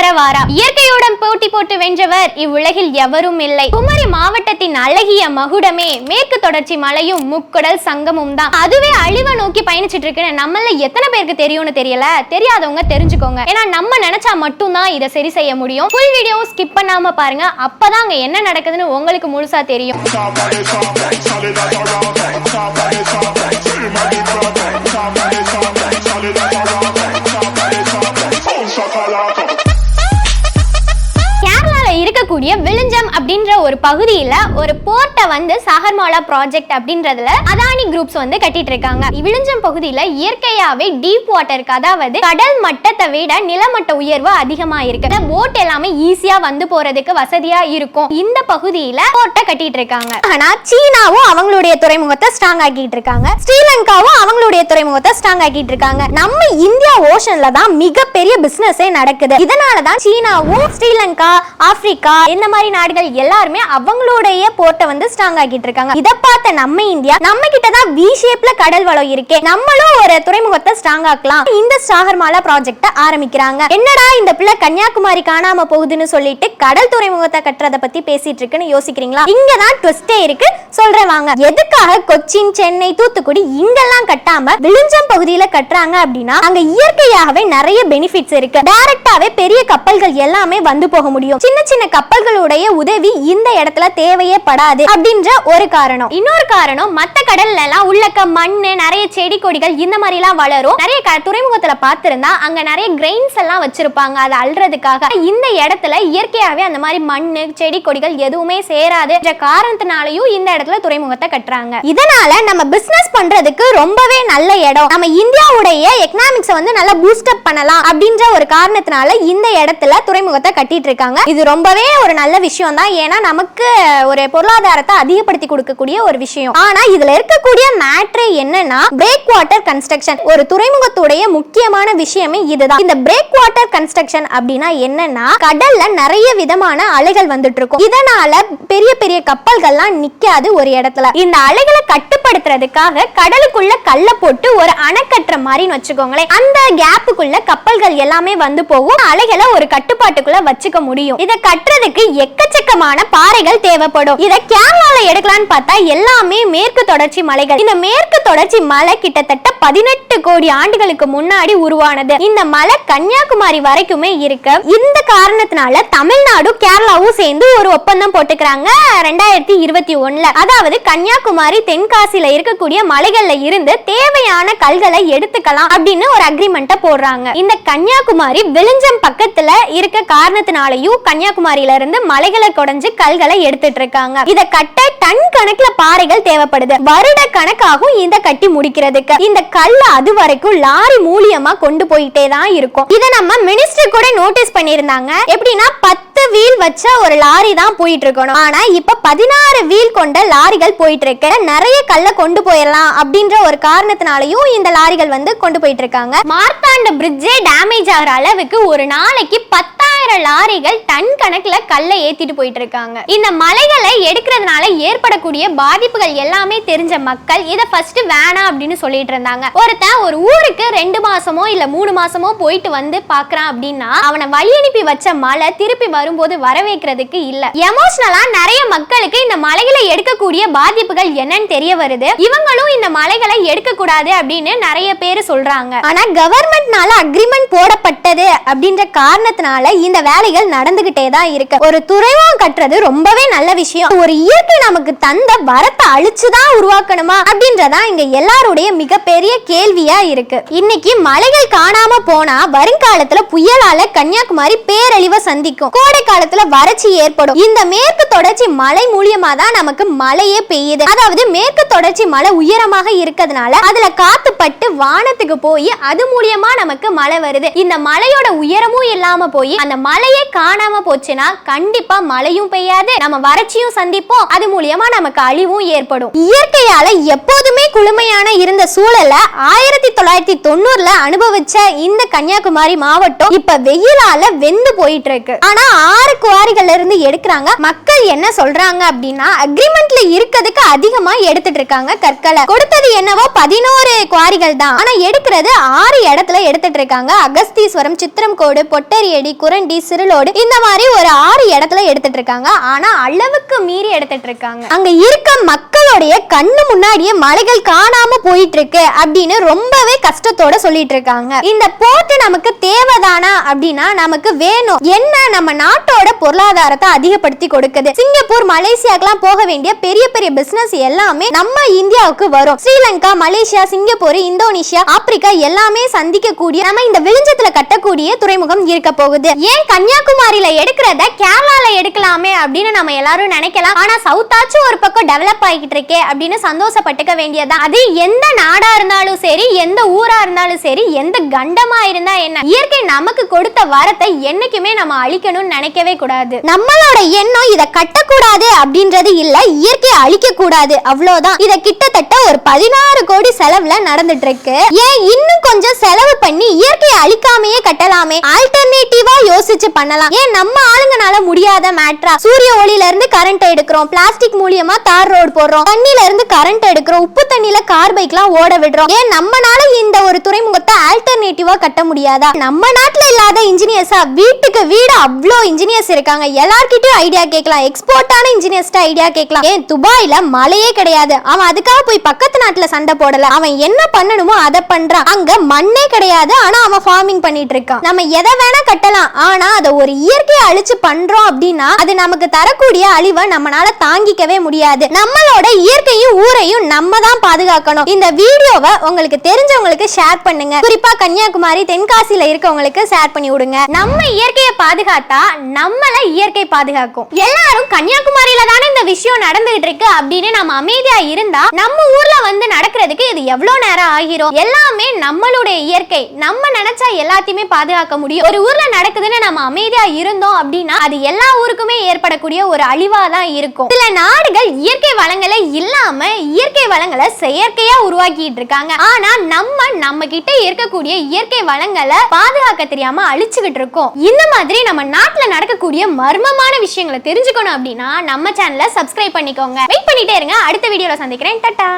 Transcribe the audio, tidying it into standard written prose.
தரவாரா. இயற்கையுடன் போட்டி போட்டு வென்றவர் இவ்வுலகில் எவரும் இல்லை. குமரி மாவட்டத்தின் அழகிய மகுடமே மேற்கு தொடர்ச்சி மலையும் முக்குடல் சங்கமும் தான். அதுவே அழிவை நோக்கி பயணிச்சிட்டு இருக்குன்னு நம்மள எத்தனை பேருக்கு தெரியும்னு தெரியல. தெரியாதவங்க தெரிஞ்சுக்கோங்க. ஏன்னா நம்ம நினைச்சா மட்டும்தான் இதை சரி செய்ய முடியும். ஃபுல் வீடியோ ஸ்கிப் பண்ணாம பாருங்க. அப்பதான் அங்க என்ன நடக்குதுன்னு உங்களுக்கு முழுசா தெரியும். இருக்கக்கூடிய விழுஞ்சம் அப்படின்ற ஒரு பகுதியில ஒரு போர்ட்டை வந்து சாகர்மாலா ப்ராஜெக்ட் அப்படின்றதுல அதானி குரூப்ஸ் வந்து கட்டிட்டு இருக்காங்க. விழுஞ்சம் பகுதியில இயற்கையாவே டீப் வாட்டருக்கு, அதாவது கடல் மட்டத்தை விட நிலமட்ட உயர்வு அதிகமா இருக்கு. போட் எல்லாமே ஈஸியா வந்து போறதுக்கு வசதியா இருக்கும். இந்த பகுதியில போர்ட்டை கட்டிட்டு இருக்காங்க. ஆனா சீனாவும் அவங்களுடைய துறைமுகத்தை ஸ்ட்ராங் ஆக்கிட்டு இருக்காங்க. ஸ்ரீலங்காவும் அவங்களுடைய துறைமுகத்தை ஸ்ட்ராங் ஆக்கிட்டு இருக்காங்க. நம்ம இந்தியா ஓஷன்ல தான் மிகப்பெரிய பிசினஸே நடக்குது. இதனாலதான் சீனாவும் ஸ்ரீலங்கா, ஆப்பிரிக்கா இந்த மாதிரி நாடுகள் எல்லாருமே அவங்களுடைய போர்ட்டை வந்து ஸ்ட்ராங் ஆக்கிட்டு இருக்காங்க. இத பார்த்த நம்ம இந்தியா, நம்ம கிட்ட தான் வி ஷேப்ல கடல் வளம் இருக்கே, நம்மளும் ஒரு துறைமுகத்தை ஸ்ட்ராங் ஆக்கலாம். இந்த சாகர்மாலா ப்ராஜெக்ட் ஆரம்பிக்கிறாங்க. என்னடா இந்த பிள்ளை கன்னியாகுமரி காணாம போகுதுன்னு சொல்லிட்டு கடல் துறைமுகத்தை கட்டுறத பத்தி பேசிட்டு இருக்குன்னு யோசிக்கிறீங்களா? இங்கதான் ட்விஸ்டே இருக்கு. சொல்றேன் வாங்க. எதுக்காக கொச்சின், சென்னை, தூத்துக்குடி இங்கெல்லாம் கட்டாம விழுஞ்சம் பகுதியில கட்டுறாங்க அப்படின்னா அங்க இயற்கையாகவே நிறைய பெனிஃபிட்ஸ் இருக்கு. டைரக்டாவே பெரிய கப்பல்கள் எல்லாமே வந்து போக முடியும். சின்ன சின்ன கப்பல்களுடைய உதவி இந்த இடத்துல தேவையே படாது அப்படின்ற ஒரு காரணம். இன்னொரு காரணம், மத்த கடல்ல எல்லாம் உள்ளக்க மண்ணு, நிறைய செடி கொடிகள் இந்த மாதிரி எல்லாம் வளரும். நிறைய துறைமுகத்துல பார்த்திருந்தா அங்க நிறைய கிரெயின்ஸ் எல்லாம் வச்சிருப்பாங்க அதை அள்ளுறதுக்காக. இந்த இடத்துல இயற்கையாவே அந்த மாதிரி மண்ணு, செடி கொடிகள் எதுவுமே சேராது என்ற காரணத்தினாலையும் இந்த இடத்துல துறைமுகத்தை கட்டுறாங்க. இதனால நம்ம பிசினஸ் பண்றதுக்கு ரொம்பவே நல்ல இடம். நம்ம இந்தியாவுடைய எக்கனாமிக்ஸ் வந்து நல்லா பூஸ்ட் அப் பண்ணலாம் அப்படின்ற ஒரு காரணத்தினால இந்த இடத்துல துறைமுகத்தை கட்டிட்டு இருக்காங்க. இது ரொம்பவே ஒரு நல்ல விஷயம் தான். ஏன்னா நமக்கு ஒரு பொருளாதாரத்தை அதிகப்படுத்தி கொடுக்கக்கூடிய ஒரு விஷயம். ஆனா இதுல இருக்கக்கூடிய மேட்ரே என்னன்னா பிரேக் வாட்டர் கன்ஸ்ட்ரக்ஷன். ஒரு துறைமுகத்துடைய முக்கியமான விஷயமே இதுதான். இந்த பிரேக் வாட்டர் கன்ஸ்ட்ரக்ஷன் அப்படின்னா என்னன்னா, கடல்ல நிறைய விதமான அலைகள் வந்துட்டு இருக்கும். இதனால பெரிய பெரிய கப்பல்கள்லாம் நிக்காது ஒரு இடத்துல. இந்த அலைகளை கட்டுப்படுத்துறதுக்காக கடலுக்குள்ள கல்ல போட்டு ஒரு அணை கட்டுற மாதிரின்னு வச்சுக்கோங்களேன். அந்த கேப்புக்குள்ள கப்பல்கள் எல்லாமே வந்து போகும். அலைகளை ஒரு கட்டுப்பாட்டுக்குள்ள வச்சுக்க முடியும். இத கட்டுறதுக்கு எக்கச்சக்கமான பாறைகள் தேவைப்படும். இத கேரளால எடுக்கலான்னு பார்த்தா எல்லாமே மேற்கு தொடர்ச்சி மலைகள். இந்த மேற்கு தொடர்ச்சி மலை கிட்டத்தட்ட 18 கோடி ஆண்டுகளுக்கு முன்னாடி உருவானது. இந்த மலை கன்னியாகுமரி வரைக்குமே இருக்கு. இந்த காரணத்தினால தமிழ்நாடும் கேரளாவும் சேர்ந்து ஒரு ஒப்பந்தம் போட்டுக்கிறாங்க 2021. அதாவது கன்னியாகுமரி, தென்காசியில இருக்கக்கூடிய மலைகள்ல இருந்து தேவையான கல்களை எடுத்துக்கலாம் அப்படின்னு ஒரு அக்ரிமெண்ட்டை போடுறாங்க. இந்த கன்னியாகுமரி விழுஞ்சம் பக்கத்துல இருக்க காரணத்தினாலையும் கன்னியாகுமரியில இருந்து மலைகளை கொடைஞ்சு கல்களை எடுத்துட்டு இருக்காங்க. இத கட்ட டன் கணக்குல பாறைகள் தேவைப்படுது. வருட கணக்காகும் இத கட்டி முடிக்கிறதுக்கு. இந்த கல் அது வரைக்கும் லாரி மூலியமா கொண்டு போயிட்டே தான் இருக்கும். இத நம்ம மினிஸ்டர் கூட நோட்டீஸ் பண்ணிருந்தாங்க. எப்படின்னா 10 வீல் வச்ச ஒரு லாரி தான் போயிட்டு இருக்கணும். ஆனா இப்ப 16 வீல் கொண்ட லாரிகள் போயிட்டு இருக்கு. நிறைய கல்ல கொண்டு போயிடலாம் அப்படின்ற ஒரு காரணத்தினாலையும் இந்த லாரிகள் வந்து கொண்டு போயிட்டு இருக்காங்க. மார்த்தாண்ட பிரிட்ஜே டேமேஜ் ஆகிற அளவுக்கு ஒரு நாளைக்கு 10,000 லாரிகள் டன் கணக்குல கல்லை ஏத்திட்டு போயிட்டு இருக்காங்க. இந்த மலைகளை எடுக்கிறதுனால ஏற்படக்கூடிய பாதிப்புகள் எல்லாமே தெரிஞ்ச மக்கள் இத ஃபர்ஸ்ட் வேணாம் அப்படின்னு சொல்லிட்டு இருந்தாங்க. ஒருத்தன் ஒரு ஊருக்கு 2 மாசமோ இல்ல 3 மாசமோ போயிட்டு வந்து பாக்குறான் அப்படின்னா அவனை வழி அனுப்பி வச்ச மலை திருப்பி வரும்போது வரவேற்கிறதுக்கு இல்ல. எமோஷனலா நிறைய மக்களுக்கு இந்த மலைகளை எடுக்கக்கூடிய பாதிப்புகள் என்னன்னு தெரிய வருது. இவங்களும் இந்த மலைகளை எடுக்க கூடாது அப்படின்னு நிறைய பேர் சொல்றாங்க. ஆனா கவர்மெண்ட்னால அக்ரிமெண்ட் போடப்பட்டது அப்படின்ற காரணத்தினால இந்த வேலைகள் நடந்துகிட்டே தான் இருக்கு. ஒரு துறைமுகம் கட்டுறது ரொம்பவே நல்ல விஷயம். ஒரு இயற்கை நமக்கு தந்த வரத்தை அழிச்சுதான் உருவாக்கணுமா அப்படின்றதான் இங்க எல்லாருடைய மிகப்பெரிய கேள்வியா இருக்கு. இன்னைக்கு மலைகள் காணாம போனா வருங்காலத்துல புயலால கன்னியாகுமரி பேரழிவை சந்திக்கும். கோடை காலத்துல வறட்சி ஏற்படும். இந்த மேற்கு தொடர்ச்சி மலை மூலியமா தான் நமக்கு மழையே பெய்யுது. அதாவது மேற்கு தொடர்ச்சி மலை உயரமாக இருக்கிறதுனால அதுல காத்து பட்டு வானத்துக்கு போய் அது மூலியமா நமக்கு மழை வருது. இந்த மலையோட உயரமும் இல்லாம போய் அந்த மலையே காணாம போச்சுன்னா கண்டிப்பா மழையும் பெய்யாது, நம்ம வறட்சியும் சந்திப்போம். அது மூலியமா நமக்கு அழிவும் ஏற்படும். இயற்கையால எப்போதுமே குளுமையான இருந்த சூழல 1990ல அனுபவிச்ச இந்த கன்னியாகுமரி மாவட்டம் மட்டும் இப்ப வெயிலால வெந்து போயிட்டு இருக்கு. ஆனா 6 குவாரிகள்ல இருந்து எடுக்கிறாங்க. மக்கள் என்ன சொல்றாங்க அப்படின்னா அக்ரிமெண்ட்ல இருக்கிறதுக்கு அதிகமா எடுத்துட்டு இருக்காங்க கற்களை. கொடுத்தது என்னவோ 11 குவாரிகள் தான், ஆனா எடுக்கிறது 6 இடத்துல எடுத்துட்டு இருக்காங்க. அகஸ்தீஸ்வரம், சித்திரம்கோடு, பொட்டரியடி, குரண்டி, சிறுலோடு இந்த மாதிரி ஒரு 6 இடத்துல எடுத்துட்டு இருக்காங்க. ஆனா அளவுக்கு மீறி எடுத்துட்டு இருக்காங்க. அங்க இருக்க மக்களுடைய கண்ணு முன்னாடியே மலைகள் காணாம போயிட்டு இருக்கு அப்படின்னு ரொம்பவே கஷ்டத்தோட சொல்லிட்டு இருக்காங்க. இந்த போர்ட் நமக்கு தேவைதானா அப்படின்னா நமக்கு வேணும். என்ன, நம்ம நாட்டோட பொருளாதாரத்தை அதிகப்படுத்தி கொடுக்குது. சிங்கப்பூர், மலேசியாக்கெல்லாம் போக வேண்டிய பெரிய பெரிய பிசினஸ் எல்லாமே நம்ம இந்தியாவுக்கு வரும். Sri Lanka, Malaysia, Singapore, Indonesia, Africa எல்லாமே சந்திக்கக்கூடிய நம்ம இந்த விழுஞ்சத்துல கட்டக்கூடிய துறைமுகம் இருக்க போகுது. ஏன் கன்னியாகுமரியில எடுக்கிறத கேரளால எடுக்கலாமே அப்படின்னு நம்ம எல்லாரும் நினைக்கலாம். ஆனா சவுத்தாச்சும் ஒரு பக்கம் டெவலப் ஆகிட்டு இருக்கே அப்படின்னு சந்தோஷப்பட்டுக்க வேண்டியதான். அது எந்த நாடா இருந்தாலும் சரி, எந்த ஊரா இருந்தாலும் சரி, எந்த கண்டமா இருந்தா என்ன, இயற்கை நமக்கு கொடுத்த வரத்தை என்னைக்குமே நம்ம அழிக்கணும்னு நினைக்கவே கூடாது. நம்மளோட எண்ணம் இதை கட்டக்கூடாது அப்படின்றது இல்ல, இயற்கையை அழிக்க கூடாது அவ்வளவுதான். இத கிட்டத்தட்ட ஒரு 16 கோடி செலவுல நடந்துட்டு இருக்கு. ஏன் இன்னும் கொஞ்சம் செலவு பண்ணி இயற்கையை அழிக்காமையே கட்டலாமே, ஆல்டர்னேட்டிவா யோசிச்சு பண்ணலாம். ஏன் நம்ம ஆளுங்கனால முடியாத மேட்ரா? சூரிய ஒளியில இருந்து கரண்ட் எடுக்கிறோம், பிளாஸ்டிக் மூலியமா தார் ரோடு போடுறோம், தண்ணில இருந்து கரண்ட் எடுக்கிறோம், உப்பு தண்ணியில கார் பைக்லாம் ஓட விடுறோம். ஏன் நம்மனால இந்த ஒரு துறைமுகத்தை ஆல்டர்னேட்டிவா கட்ட முடியாதா? நம்ம நாட்டுல இல்லாத இன்ஜினியர்ஸா? வீட்டுக்கு வீடு அவ்வளோ இன்ஜினியர்ஸ் இருக்காங்க. எல்லார்கிட்டயும் ஐடியா கேட்கலாம், எக்ஸ்போர்ட்டான இன்ஜினியர்ஸ்ட ஐடியா கேட்கலாம். ஏன் துபாயில மழையே கிடையாது, அவன் அதுக்காக போய் பக்கத்து நாட்டுல சண்டை போடல. அவன் என்ன பண்ணணுமோ அதை பண்றான். அங்க மண்ணே கிடையாது, ஆனா அவன் ஃபார்மிங் பண்ணிட்டு இருக்கான். நம்ம எதை வேணா கட்டலாம், ஆனா அதை ஒரு இயற்கையை அழிச்சு பண்றோம் அப்படின்னா அது நமக்கு தரக்கூடிய அழிவை நம்மளால தாங்கிக்கவே முடியாது. நம்மளோட இயற்கையும் ஊரையும் நம்ம தான் பாதுகாக்கணும். இந்த வீடியோவை உங்களுக்கு தெரிஞ்சவங்களுக்கு ஷேர் பண்ணுங்க. குறிப்பா கன்னியாகுமரி, தென்காசியில இருக்கவங்களுக்கு ஷேர் பண்ணி விடுங்க. நம்ம இயற்கையை பாதுகாத்தா நம்மள இயற்கை பாதுகாக்கும். எல்லாரும் கன்னியாகுமரியில தானே இந்த விஷயம் நடந்துகிட்டு இருக்கு அப்படின்னு நம்ம அமைதியா இருந்தா நம்ம ஊர்ல வந்து நடக்கிறதுக்கு இது எவ்வளவு நேரம் ஆகிரும்? எல்லாமே நம்மளுடைய இயற்கை, நம்ம நினைச்சா எல்லாத்தையுமே பாதுகாக்க முடியும். ஒரு ஊர்ல நடக்குதுன்னு நம்ம அமைதியா இருந்தோம் அப்படின்னா அது எல்லா ஊருக்குமே ஏற்படக்கூடிய ஒரு அழிவா தான் இருக்கும். சில நாடுகள் இயற்கை வளங்களை இல்லாம இயற்கை வளங்களை செயற்கையா உருவாக்கிட்டு இருக்காங்க. ஆனா நம்ம கிட்ட இருக்கக்கூடிய இயற்கை வளங்களை பாதுகாக்க தெரியாம அழிச்சுக்கிட்டு இருக்கோம். இந்த மாதிரி நம்ம நாட்டுல நடக்கக்கூடிய மர்மமான விஷயங்களை தெரிஞ்சுக்கணும் அப்படின்னா நம்ம சேனலை சப்ஸ்கிரைப் பண்ணிக்கோங்க. வெயிட் பண்ணிட்டே இருங்க, அடுத்த வீடியோல சந்திக்கிறேன். டாடா.